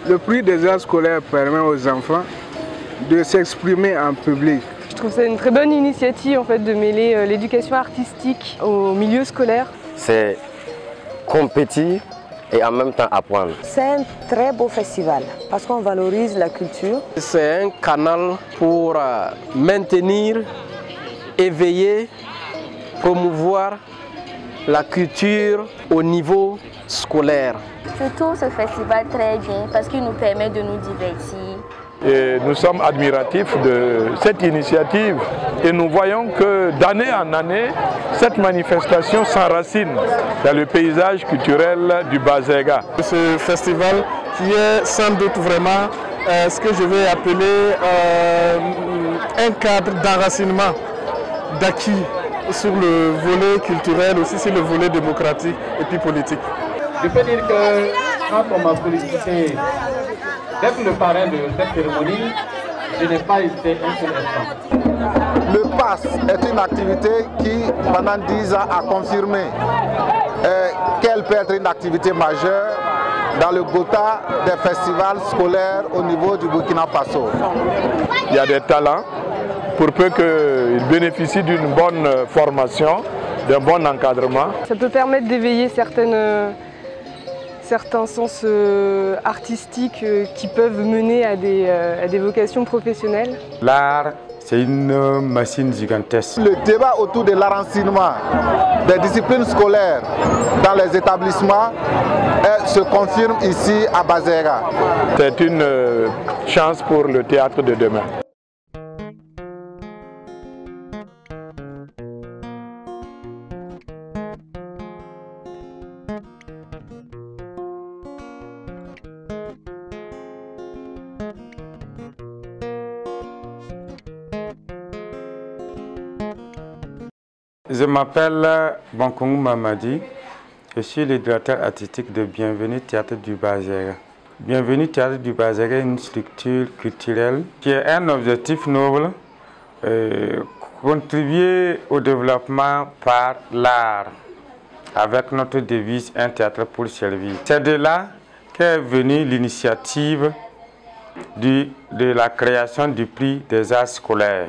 Le prix des arts scolaires permet aux enfants de s'exprimer en public. Je trouve ça une très bonne initiative en fait, de mêler l'éducation artistique au milieu scolaire. C'est compétir et en même temps apprendre. C'est un très beau festival parce qu'on valorise la culture. C'est un canal pour maintenir, éveiller, promouvoir la culture au niveau scolaire. Je trouve ce festival très bien parce qu'il nous permet de nous divertir. Et nous sommes admiratifs de cette initiative et nous voyons que d'année en année, cette manifestation s'enracine dans le paysage culturel du Bazega. Ce festival qui est sans doute vraiment ce que je vais appeler un cadre d'enracinement, d'acquis sur le volet culturel, aussi sur le volet démocratique et puis politique. Je peux dire que quand on m'a sollicité d'être le parrain de cette cérémonie, je n'ai pas hésité un seul instant. Le PASS est une activité qui, pendant 10 ans, a confirmé qu'elle peut être une activité majeure dans le quota des festivals scolaires au niveau du Burkina Faso. Il y a des talents, pour peu qu'ils bénéficient d'une bonne formation, d'un bon encadrement. Ça peut permettre d'éveiller certains sens artistiques qui peuvent mener à des vocations professionnelles. L'art, c'est une machine gigantesque. Le débat autour de l'enracinement des disciplines scolaires dans les établissements se confirme ici à Bazega. C'est une chance pour le théâtre de demain. Je m'appelle Bankongou Mamadi, je suis le directeur artistique de Bienvenue Théâtre du Bazega. Bienvenue Théâtre du Bazega est une structure culturelle qui a un objectif noble, contribuer au développement par l'art, avec notre devise « Un théâtre pour servir ». C'est de là qu'est venue l'initiative de la création du prix des arts scolaires.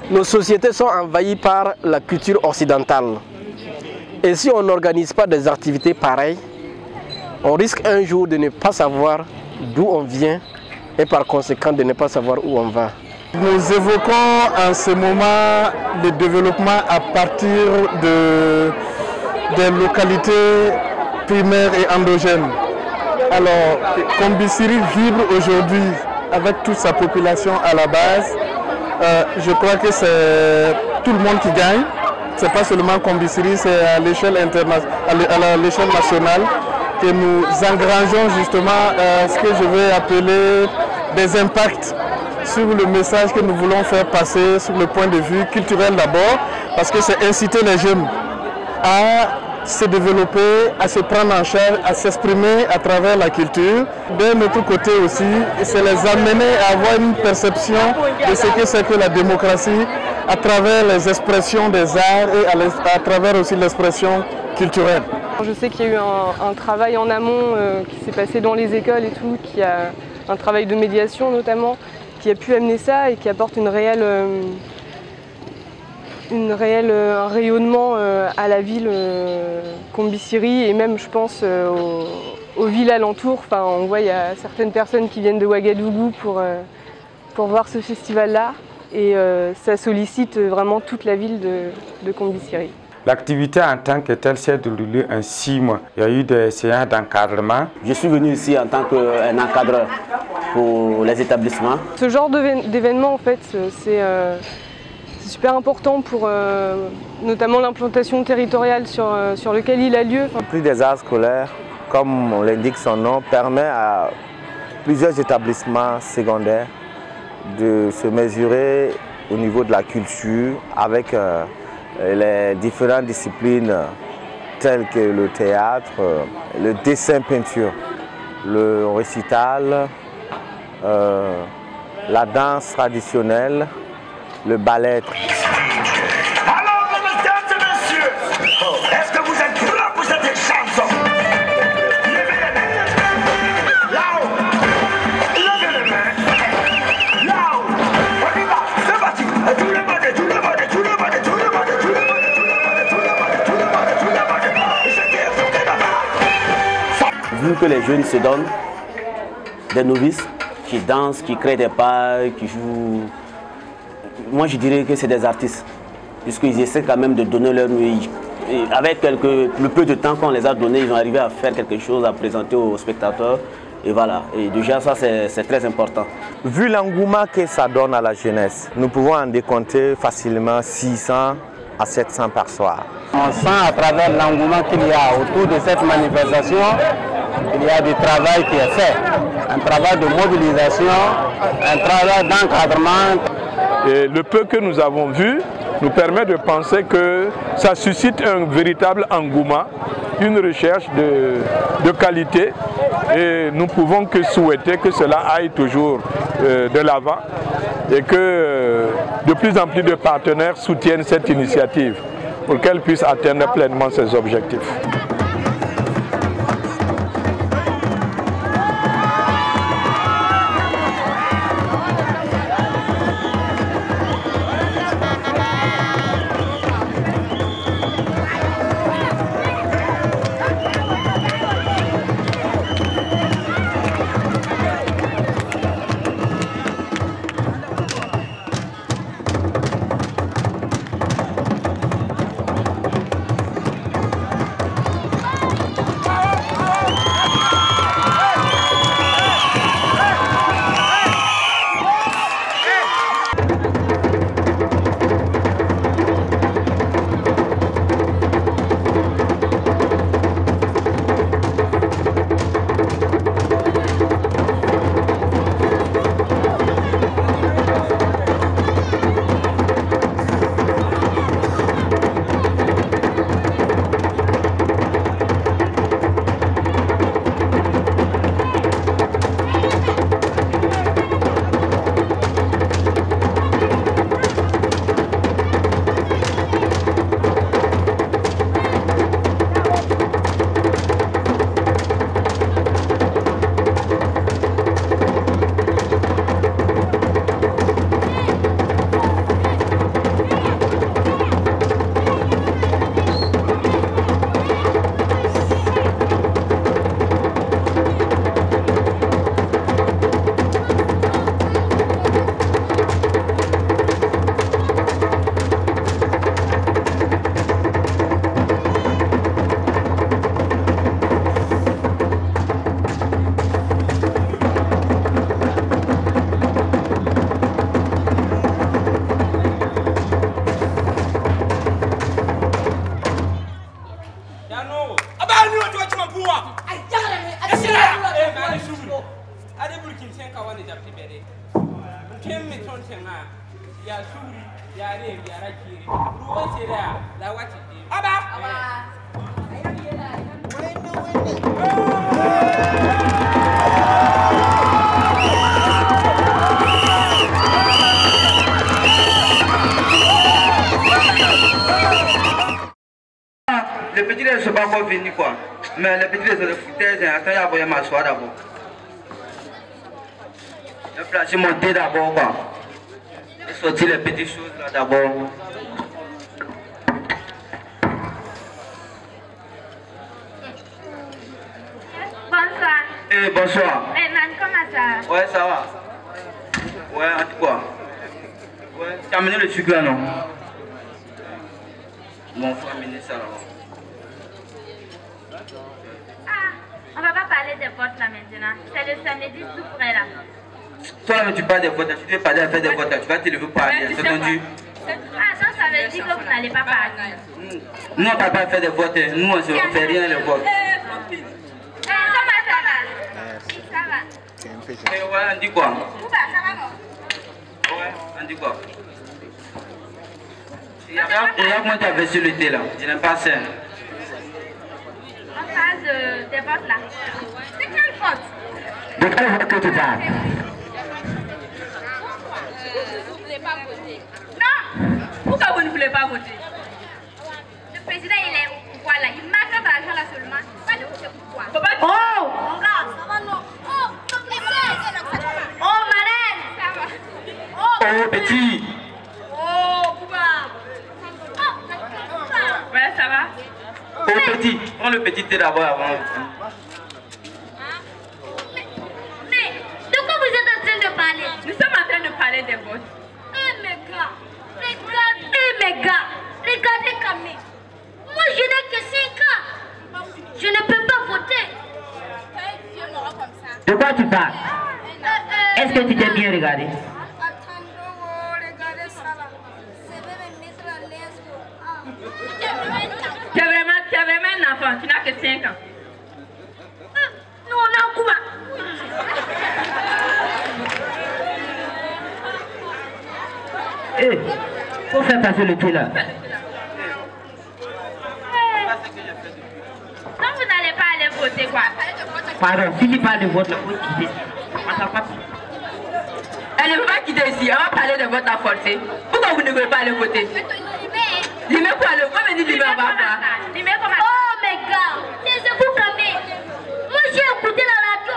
Nos sociétés sont envahies par la culture occidentale. Et si on n'organise pas des activités pareilles, on risque un jour de ne pas savoir d'où on vient et par conséquent de ne pas savoir où on va. Nous évoquons en ce moment le développement à partir des localités primaires et endogènes. Alors, Kombisiri vibre aujourd'hui avec toute sa population à la base. Je crois que c'est tout le monde qui gagne. Ce n'est pas seulement Kombisiri, c'est à l'échelle nationale que nous engrangeons justement ce que je vais appeler des impacts sur le message que nous voulons faire passer sur le point de vue culturel d'abord, parce que c'est inciter les jeunes à se développer, à se prendre en charge, à s'exprimer à travers la culture. D'un autre côté aussi, c'est les amener à avoir une perception de ce que c'est que la démocratie à travers les expressions des arts et à travers aussi l'expression culturelle. Je sais qu'il y a eu un travail en amont qui s'est passé dans les écoles et tout, qui a un travail de médiation notamment, qui a pu amener ça et qui apporte un rayonnement à la ville Kombisiri et même je pense aux villes alentours. Enfin, on voit il y a certaines personnes qui viennent de Ouagadougou pour voir ce festival-là. Et ça sollicite vraiment toute la ville de Kombisiri. L'activité en tant que telle s'est déroulée en 6 mois. Il y a eu des séances d'encadrement. Je suis venu ici en tant qu'encadreur pour les établissements. Ce genre d'événement, en fait, c'est super important pour notamment l'implantation territoriale sur lequel il a lieu. Le prix des arts scolaires, comme l'indique son nom, permet à plusieurs établissements secondaires de se mesurer au niveau de la culture avec les différentes disciplines telles que le théâtre, le dessin-peinture, le récital, la danse traditionnelle, le ballet. Alors, mesdames et messieurs, est-ce que vous êtes prêts pour cette chanson? Levez les mains. Là-haut. Levez les mains. Là-haut. On y va. C'est parti. Tout le monde, tout le monde, tout le monde, tout le monde, tout le monde, tout le monde, tout le monde, tout le monde, tout le monde. Vu que les jeunes se donnent, des novices qui dansent, qui créent des pas, qui jouent. Moi je dirais que c'est des artistes, puisqu'ils essaient quand même de donner leur nuit. Et avec le peu de temps qu'on les a donné, ils ont arrivé à faire quelque chose, à présenter aux spectateurs. Et voilà, et déjà ça c'est très important. Vu l'engouement que ça donne à la jeunesse, nous pouvons en décompter facilement 600 à 700 par soir. On sent à travers l'engouement qu'il y a autour de cette manifestation, il y a du travail qui est fait. Un travail de mobilisation, un travail d'encadrement. Et le peu que nous avons vu nous permet de penser que ça suscite un véritable engouement, une recherche de qualité, et nous pouvons que souhaiter que cela aille toujours de l'avant et que de plus en plus de partenaires soutiennent cette initiative pour qu'elle puisse atteindre pleinement ses objectifs. Les petits ne sont pas encore venus quoi. Mais les petits c'est le foutaise, attends, il y a besoin de m'asseoir d'abord. Je place monter d'abord quoi. Et sortir les petites choses là d'abord. bonsoir. Eh, man, comment ça? Ouais, ça va. Ouais, en tout cas. Ouais, tu as amené le sucre là, non? Bon, faut amener ça là. On va pas parler des votes là maintenant. C'est le samedi tout près là. Toi là, mais tu parles des votes, tu veux parler à faire des votes, tu vas te lever pour aller. C'est entendu? Ah, ça veut dire que vous n'allez pas parler. Nous, on ne peut pas faire des votes. Nous, on ne fait rien les votes. Comment ça va? Ça va. Et ouais, on dit quoi? Bouba, ça va non? Ouais, on dit quoi? Il y a comment tu as versé le thé là? Je n'aime pas ça. On parle des votes là. C'est quel vote? De quel vote que tu parles? Vous ne voulez pas voter? Non! Pourquoi vous ne voulez pas voter? Le président il est au pouvoir là. Il marque notre argent là seulement. Pas de voter pourquoi? Oh! Mon gars, ça va non? Oh! Oh, Marraine! Ça va. Oh, petit! Oh, Bouba! Oh, ouais, ça va? Oh, petit! Prends le petit thé d'abord avant. Mais, de quoi vous êtes en train de parler? Nous sommes en train de parler des votes. Eh mes gars, regardez Camille. Moi je n'ai que 5 ans. Je ne peux pas voter. De quoi tu parles? Est-ce que tu t'es bien regardé? Tu es vraiment un enfant, tu n'as que 5 ans. Nous on a quoi? Eh, faut faire passer le thé là. Non, vous n'allez pas aller voter quoi? Pardon, si tu parles de vote, là, faut quitter. Elle ne veut pas quitter ici, on va parler de vote à forcer. Pourquoi vous ne voulez pas aller voter? Limé pour aller, vous venez Limé, on va voir. Oh mes gars, c'est vous Camille. Moi j'ai écouté la radio.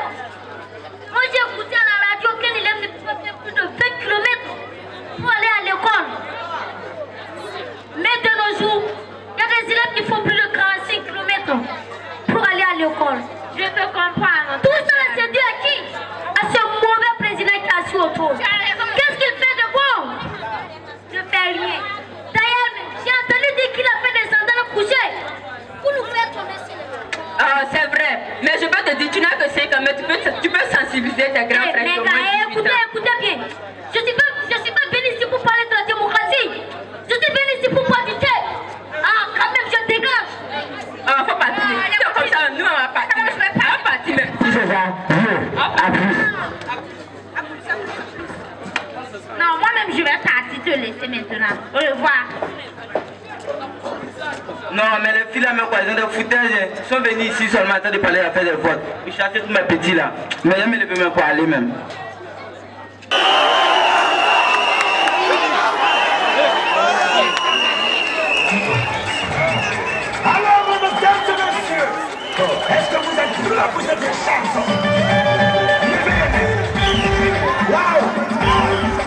Moi j'ai écouté à la radio qu'un élève ne peut pas faire plus de 20 km pour aller à l'école. Mais de nos jours, il y a des élèves qui font plus de 45 km pour aller à l'école. Je te comprends. Tout ça c'est dû à qui? À ce mauvais président qui a assis autour. Qu'est-ce qu'il fait de bon? Je fais rien. D'ailleurs, j'ai entendu dire qu'il a fait des sandales couchées pour nous faire tomber sur les... Ah, c'est vrai. Mais je peux te dire, tu n'as que 5 ans, mais tu peux sensibiliser tes grands frères. Écoutez bien. Je suis pas venu ici pour parler de la démocratie. Je suis venu ici pour profiter. Ah, quand même, je dégage. Ah, faut partir. C'est comme ça, nous, on va partir. On va partir. Si c'est ça, à plus. Non, moi-même, je vais partir te laisser maintenant. Au revoir. Non, mais les filles là, mes voisins de foutages, ils sont venus ici seulement en train de parler à faire des votes. Ils cherchaient tous mes petits là. Mais ils me levaient même pour aller même. Alors, mesdames et messieurs, est-ce que vous êtes prêts pour cette chanson? Levez les mains. Waouh!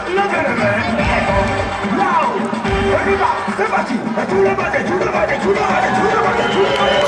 Levez les mains. Waouh! On y va, c'est parti. Tout le monde, tout le monde, tout le monde, tout le monde, tout le monde, tout le monde, tout le monde.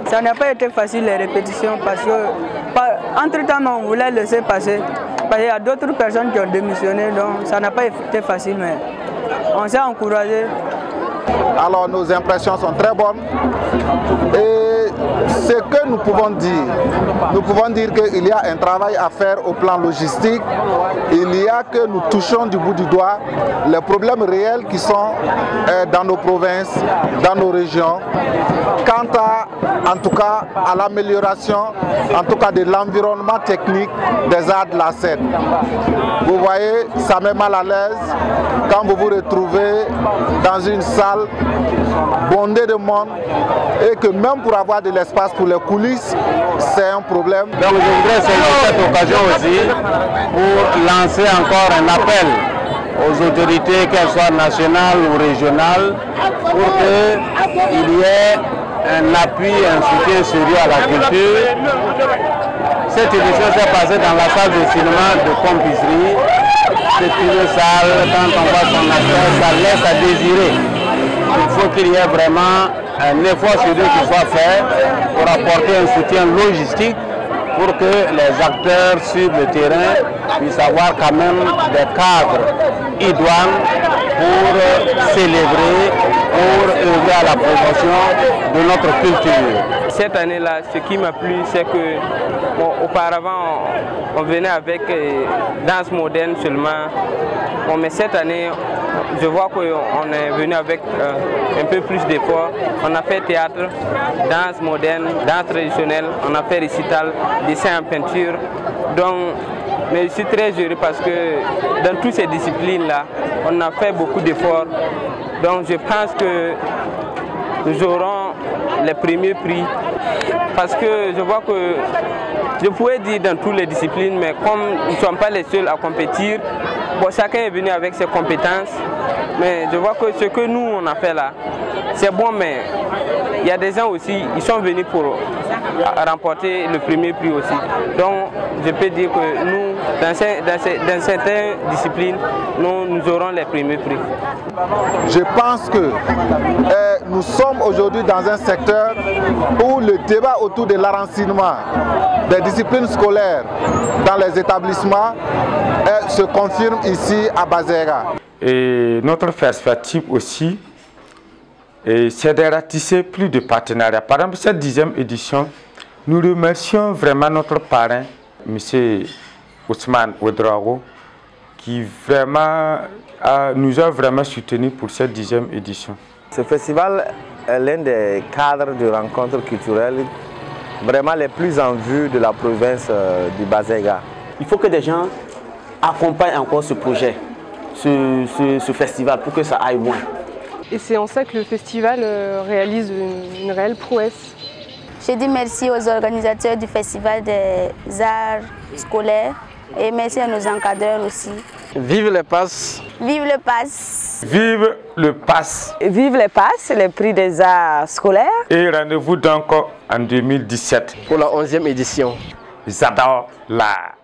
ça n'a pas été facile les répétitions parce que entre-temps on voulait laisser passer. Parce qu'il y a d'autres personnes qui ont démissionné, donc ça n'a pas été facile, mais on s'est encouragé. Alors nos impressions sont très bonnes et ce que nous pouvons dire qu'il y a un travail à faire au plan logistique. Il y a que nous touchons du bout du doigt les problèmes réels qui sont dans nos provinces, dans nos régions. Quant à, en tout cas, à l'amélioration, en tout cas de l'environnement technique des arts de la scène. Vous voyez, ça met mal à l'aise quand vous vous retrouvez dans une salle bondée de monde et que même pour avoir de l'espace pour les coulisses, c'est un problème. Donc je voudrais saisir cette occasion aussi pour lancer encore un appel aux autorités, qu'elles soient nationales ou régionales, pour qu'il y ait un appui, un soutien sérieux à la culture. Cette édition s'est passée dans la salle de cinéma de Compiserie. C'est une salle, quand on voit son aspect, ça laisse à désirer. Il faut qu'il y ait vraiment un effort sérieux qui soit fait pour apporter un soutien logistique pour que les acteurs sur le terrain puissent avoir quand même des cadres idoines pour célébrer, pour œuvrer à la promotion de notre culture. Cette année-là, ce qui m'a plu, c'est que auparavant, on venait avec danse moderne seulement. Bon, mais cette année, je vois qu'on est venu avec un peu plus d'efforts. On a fait théâtre, danse moderne, danse traditionnelle, on a fait récital, dessin en peinture. Donc, mais je suis très heureux parce que dans toutes ces disciplines-là, on a fait beaucoup d'efforts. Donc je pense que nous aurons les premiers prix. Parce que je vois que, je pourrais dire dans toutes les disciplines, mais comme nous ne sommes pas les seuls à compétir, bon, chacun est venu avec ses compétences. Mais je vois que ce que nous on a fait là, c'est bon, mais il y a des gens aussi, ils sont venus pour remporter le premier prix aussi. Donc je peux dire que nous, dans certaines disciplines, nous aurons les premiers prix. Je pense que nous sommes aujourd'hui dans un secteur où le débat autour de l'enracinement des disciplines scolaires dans les établissements se confirme ici à Bazega. Et notre perspective aussi, c'est de ratisser plus de partenariats. Par exemple, cette 10e édition, nous remercions vraiment notre parrain, M. Ousmane Ouedraogo, qui vraiment nous a vraiment soutenus pour cette 10e édition. Ce festival est l'un des cadres de rencontres culturelles vraiment les plus en vue de la province du Bazega. Il faut que des gens accompagnent encore ce projet, ce festival, pour que ça aille loin. Et c'est en ça que le festival réalise une réelle prouesse. Je dis merci aux organisateurs du festival des arts scolaires et merci à nos encadreurs aussi. Vive les passes! Vive le pass! Vive le pass! Vive les passes, les prix des arts scolaires. Et rendez-vous donc en 2017 pour la 11e édition. J'adore l'art.